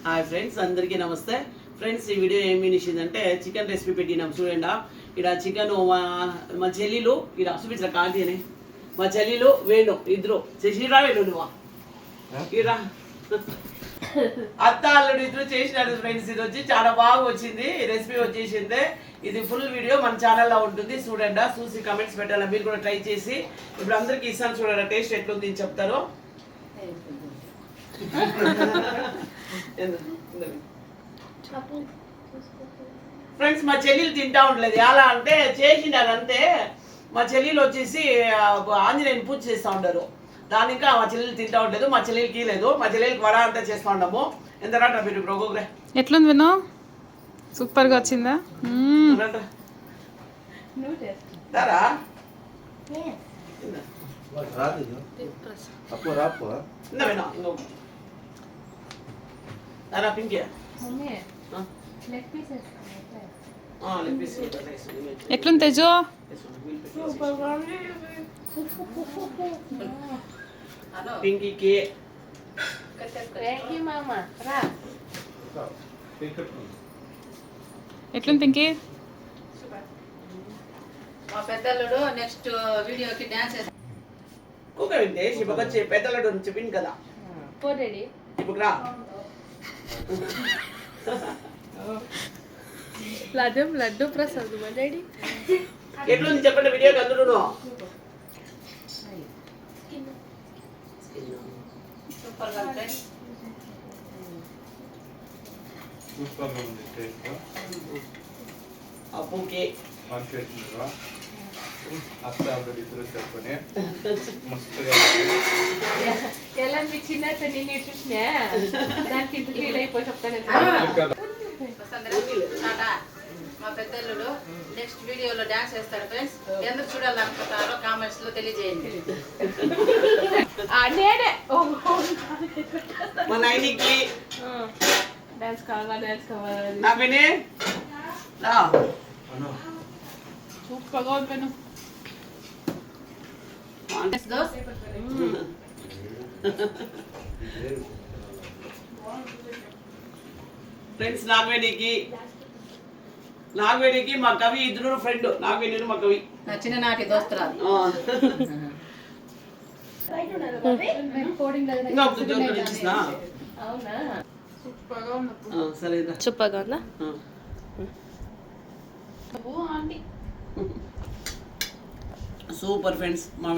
Hi friends, అందరికీ నమస్తే. Friends, ఈ వీడియో ఏం వినిచిందంటే చికెన్ రెసిపీ పెట్టినాం చూడండి. ఇక్కడ చికెన్ మా చెల్లిలు ఇక్కడ చూపించిన కాంతి అని మా చెల్లిలు వేణు ఇద్దరు చేసిరా. వేణు నువ్వు ఇరా అత్త అల్లుడు ఇద్దరు చేసినారు ఫ్రెండ్స్. ఇది వచ్చి చాలా బాగా వచ్చింది. రెసిపీ వచ్చేసింది. ఇది ఫుల్ వీడియో మన ఛానల్లో ఉంటుంది చూడండి. చూసి కమెంట్స్ పెట్టాలి. మీరు కూడా ట్రై చేసి ఇప్పుడు అందరికి ఇస్తాను చూడండి. టేస్ట్ ఎట్లుంది అని చెప్తారు. ఫ్రెండ్స్, మా చెల్లెలు తింటా ఉండలేదు. ఎలా అంటే చేసినారు అంతే. మా చెల్లెలు వచ్చేసి ఆంజనేయుని పూజ చేస్తూ ఉంటారు. దాని ఇంకా మా చెల్లెలు తింటా ఉండలేదు. మా చెల్లెలకి లేదు. మా చెల్లెలకి వడ అంతా చేస్తూ ఉన్నాము. ఎంత రాట మీరు ఇప్పుడు ఎట్లుంది విను? సూపర్ గా వచ్చిందా? దారా పింకి ఎట్లుంది తేజు? పింకీకి ఎట్లుంది పింకీ? మా పెద్దలుడు నెక్స్ట్ వీడియోకి డాన్స్ కుక్కవింటే శివకొచ్చి పెద్దలడు చెప్పింది కదా. ఇప్పుడు రా లడ్డు ప్రసాద్ డాడీ ఎట్లుంది చెప్పండి వీడియోకి అందరూ. సూపర్ గా ఫ్రెండ్స్. అప్పుకి ఎలా అనిపించిందా? నేను చూసినా దానికి ఇంత ఫీల్ అయిపోయి చెప్తాను. మా పెద్దలుడు నెక్స్ట్ వీడియోలో డాన్స్ చేస్తారు ఫ్రెండ్స్. ఎందుకు చూడాలనుకుంటారో కామెంట్స్ లో తెలియజేయండి. మా నైనికి డాన్స్ కావాలి నా విని రా. సూపర్గా ఉంటాను. ఫ్రెండ్స్, నాగవేణికి మా కవి ఇద్దరు ఫ్రెండ్. నాగవేణి మా కవి నా చిన్ననాటి దోస్తురాలు. సూపర్గా ఉందా? Super friends. మా